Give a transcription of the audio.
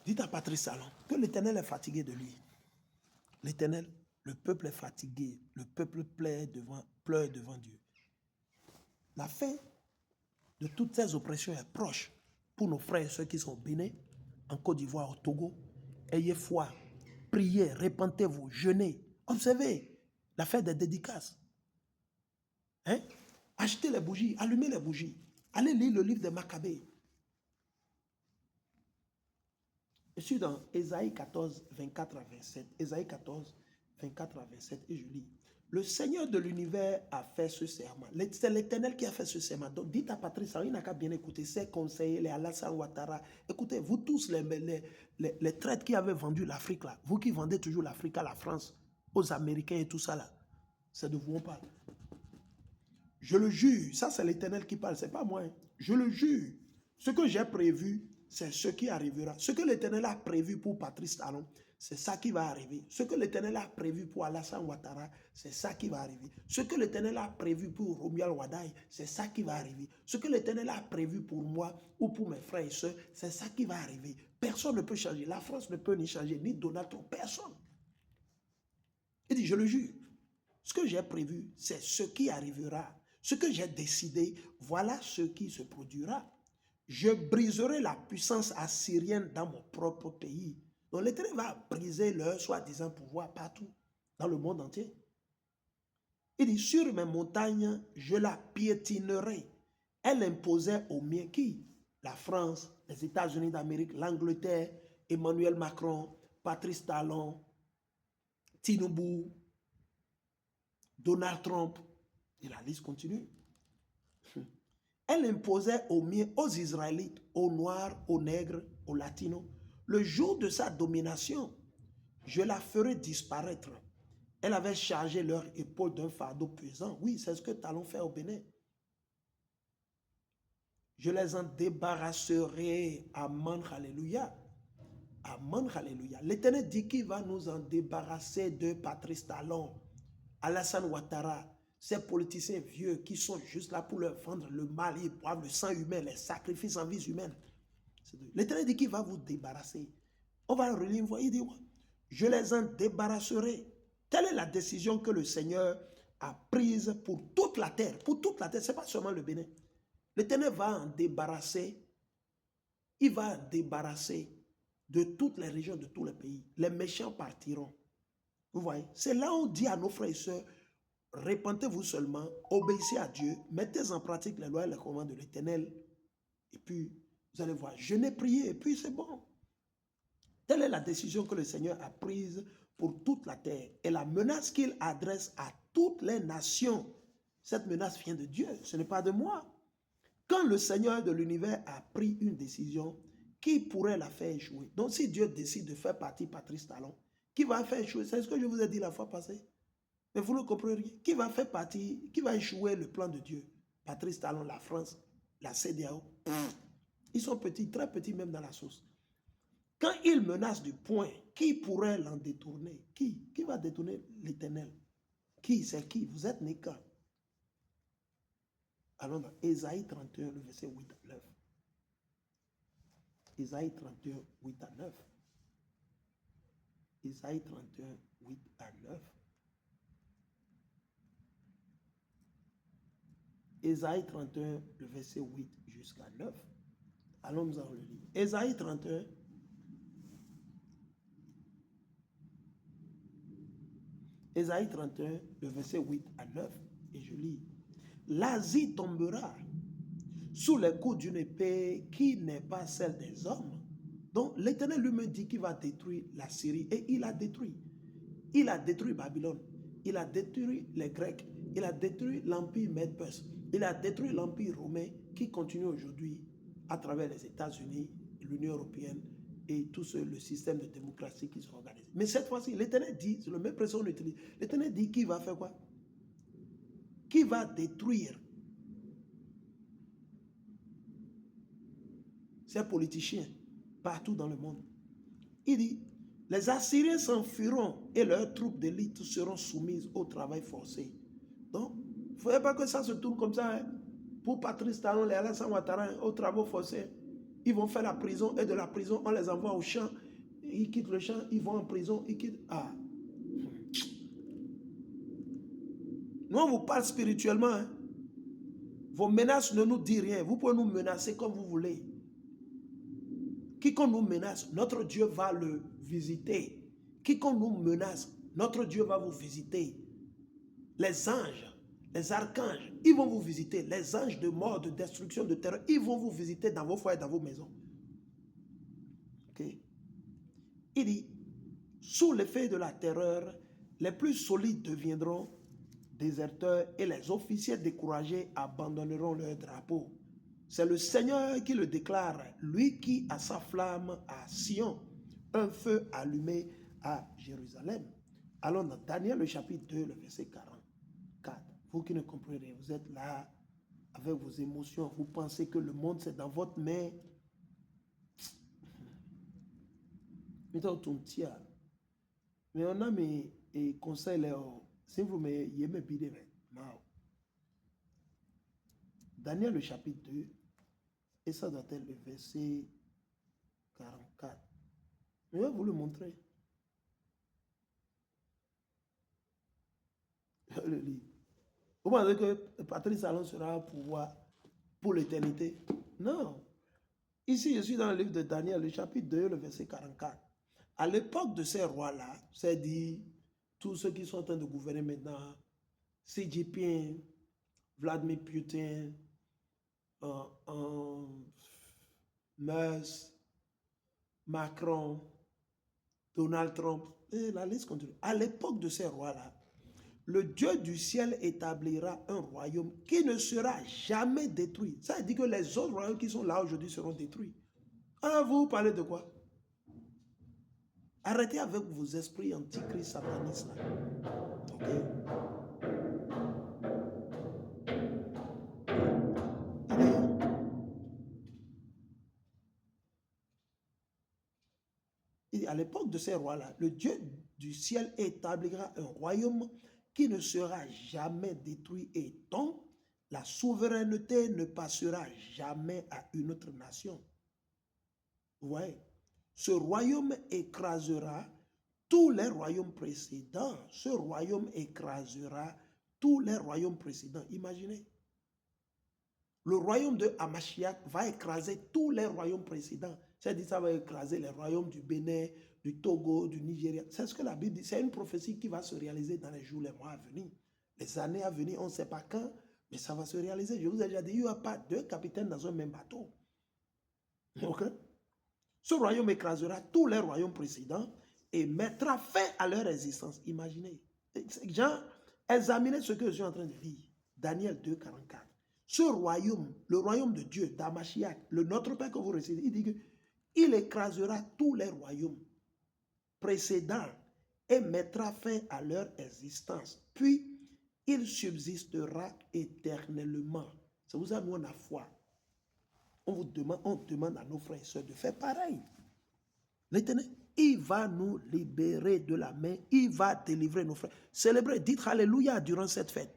Dites à Patrice Talon que l'Éternel est fatigué de lui. L'Éternel, le peuple est fatigué. Le peuple pleure devant Dieu. La fin de toutes ces oppressions est proche pour nos frères et ceux qui sont au Bénin, en Côte d'Ivoire, au Togo. Ayez foi, priez, repentez-vous, jeûnez. Observez la fête des dédicaces. Hein? Achetez les bougies, allumez les bougies. Allez lire le livre des Maccabées. Je suis dans Ésaïe 14, 24 à 27. Ésaïe 14, 24 à 27 et je lis. Le Seigneur de l'univers a fait ce serment. C'est l'Éternel qui a fait ce serment. Donc dites à Patrice, il n'a qu'à bien écouter ses conseillers, les Alassane Ouattara. Écoutez, vous tous les traîtres qui avaient vendu l'Afrique là, vous qui vendez toujours l'Afrique à la France, aux Américains et tout ça là, c'est de vous on parle. Je le jure, ça c'est l'Éternel qui parle, c'est pas moi. Je le jure. Ce que j'ai prévu, c'est ce qui arrivera. Ce que l'Éternel a prévu pour Patrice Talon, c'est ça qui va arriver. Ce que l'Éternel a prévu pour Alassane Ouattara, c'est ça qui va arriver. Ce que l'Éternel a prévu pour Romuald Wadaï, c'est ça qui va arriver. Ce que l'Éternel a prévu pour moi ou pour mes frères et sœurs, c'est ça qui va arriver. Personne ne peut changer. La France ne peut ni changer, ni Donald Trump. Personne. Il dit, je le jure. Ce que j'ai prévu, c'est ce qui arrivera. Ce que j'ai décidé, voilà ce qui se produira. Je briserai la puissance assyrienne dans mon propre pays. Donc l'Éternel va briser leur soi-disant pouvoir partout, dans le monde entier. Il dit, sur mes montagnes, je la piétinerai. Elle imposait aux miens qui? La France, les États-Unis d'Amérique, l'Angleterre, Emmanuel Macron, Patrice Talon, Tinubu, Donald Trump, et la liste continue. Elle imposait aux miens, aux Israélites, aux Noirs, aux Nègres, aux Latinos. Le jour de sa domination, je la ferai disparaître. Elle avait chargé leur épaule d'un fardeau pesant. Oui, c'est ce que Talon fait au Bénin. Je les en débarrasserai. Amen, alléluia. Amen, alléluia. L'Éternel dit qu'il va nous en débarrasser de Patrice Talon, Alassane Ouattara, ces politiciens vieux qui sont juste là pour leur vendre le mal, ils boivent le sang humain, les sacrifices en vie humaine. L'Éternel dit qu'il va vous débarrasser. On va relire une fois, il dit, je les en débarrasserai. Telle est la décision que le Seigneur a prise pour toute la terre. Pour toute la terre, ce n'est pas seulement le Bénin. L'Éternel va en débarrasser. Il va débarrasser de toutes les régions, de tous les pays. Les méchants partiront. Vous voyez, c'est là où on dit à nos frères et sœurs, repentez-vous seulement, obéissez à Dieu, mettez en pratique les lois et les commandements de l'Éternel, et puis vous allez voir, jeûnez, priez, et puis c'est bon. Telle est la décision que le Seigneur a prise pour toute la terre, et la menace qu'il adresse à toutes les nations. Cette menace vient de Dieu, ce n'est pas de moi. Quand le Seigneur de l'univers a pris une décision, qui pourrait la faire échouer? Donc si Dieu décide de faire partie Patrice Talon, qui va faire échouer? C'est ce que je vous ai dit la fois passée. Mais vous ne comprenez rien. Qui va faire partie, qui va échouer le plan de Dieu? Patrice Talon, la France, la CEDEAO. Ils sont petits, très petits même dans la sauce. Quand ils menacent du point, qui pourrait l'en détourner? Qui va détourner l'Éternel? Qui? C'est qui? Vous êtes né quand? Allons dans Ésaïe 31, le verset 8 à 9. Ésaïe 31, 8 à 9. Ésaïe 31, 8 à 9. Ésaïe 31, le verset 8 jusqu'à 9. Allons nous en le lire. Ésaïe 31. Ésaïe 31, le verset 8 à 9. Et je lis. L'Asie tombera sous les coups d'une épée qui n'est pas celle des hommes. Donc l'Éternel lui-même dit qu'il va détruire la Syrie. Et il a détruit. Il a détruit Babylone. Il a détruit les Grecs. Il a détruit l'Empire Mède-Perse. Il a détruit l'Empire romain qui continue aujourd'hui à travers les États-Unis, l'Union européenne et tout le système de démocratie qui sont organisés. Mais cette fois-ci, l'Éternel dit, c'est le même pression qu'on utilise, l'Éternel dit qu'il va faire quoi? Qui va détruire ces politiciens partout dans le monde. Il dit, les Assyriens s'enfuiront et leurs troupes d'élite seront soumises au travail forcé. Donc, il ne faudrait pas que ça se tourne comme ça. Hein. Pour Patrice Talon, les Alassane Ouattara, aux travaux forcés. Ils vont faire la prison et de la prison, on les envoie au champ. Ils quittent le champ, ils vont en prison, ils quittent... Ah. Nous, on vous parle spirituellement. Hein. Vos menaces ne nous disent rien. Vous pouvez nous menacer comme vous voulez. Quiconque nous menace, notre Dieu va le visiter. Quiconque nous menace, notre Dieu va vous visiter. Les anges, les archanges, ils vont vous visiter. Les anges de mort, de destruction, de terreur, ils vont vous visiter dans vos foyers, dans vos maisons. Okay. Il dit, sous l'effet de la terreur, les plus solides deviendront déserteurs et les officiers découragés abandonneront leur drapeau. C'est le Seigneur qui le déclare, lui qui a sa flamme à Sion, un feu allumé à Jérusalem. Allons dans Daniel, le chapitre 2, le verset 44. Vous qui ne comprenez rien, vous êtes là avec vos émotions, vous pensez que le monde c'est dans votre main. Mais on a mes conseils, si vous me yémez bidé, Daniel, le chapitre 2, et ça doit être le verset 44. Je vais vous le montrer. Je le lis. Vous pensez que Patrice Talon sera au pouvoir pour l'éternité? Non. Ici, je suis dans le livre de Daniel, le chapitre 2, le verset 44. À l'époque de ces rois-là, c'est dit, tous ceux qui sont en train de gouverner maintenant, Xi Jinping, Vladimir Poutine, Musk, Macron, Donald Trump, et la liste continue. À l'époque de ces rois-là, le Dieu du ciel établira un royaume qui ne sera jamais détruit. Ça veut dire que les autres royaumes qui sont là aujourd'hui seront détruits. Alors vous parlez de quoi? Arrêtez avec vos esprits antichrist satanistes là. Ok? À l'époque de ces rois-là, le Dieu du ciel établira un royaume qui ne sera jamais détruit et dont la souveraineté ne passera jamais à une autre nation. Vous voyez, ce royaume écrasera tous les royaumes précédents. Ce royaume écrasera tous les royaumes précédents. Imaginez. Le royaume de Hamashiach va écraser tous les royaumes précédents. C'est-à-dire ça va écraser les royaumes du Bénin, du Togo, du Nigeria. C'est ce que la Bible dit. C'est une prophétie qui va se réaliser dans les jours, les mois à venir. Les années à venir, on ne sait pas quand, mais ça va se réaliser. Je vous ai déjà dit, il n'y a pas deux capitaines dans un même bateau. Ok? Ce royaume écrasera tous les royaumes précédents et mettra fin à leur existence. Imaginez. Jean, examinez ce que je suis en train de dire. Daniel 2, 44. Ce royaume, le royaume de Dieu, d'Hamashiach, le Notre Père que vous recevez, il dit qu'il écrasera tous les royaumes précédents et mettra fin à leur existence. Puis, il subsistera éternellement. C'est pour ça que nous, on a foi. On demande à nos frères et sœurs de faire pareil. L'Éternel, il va nous libérer de la main, il va délivrer nos frères. Célébrez, dites Alléluia durant cette fête.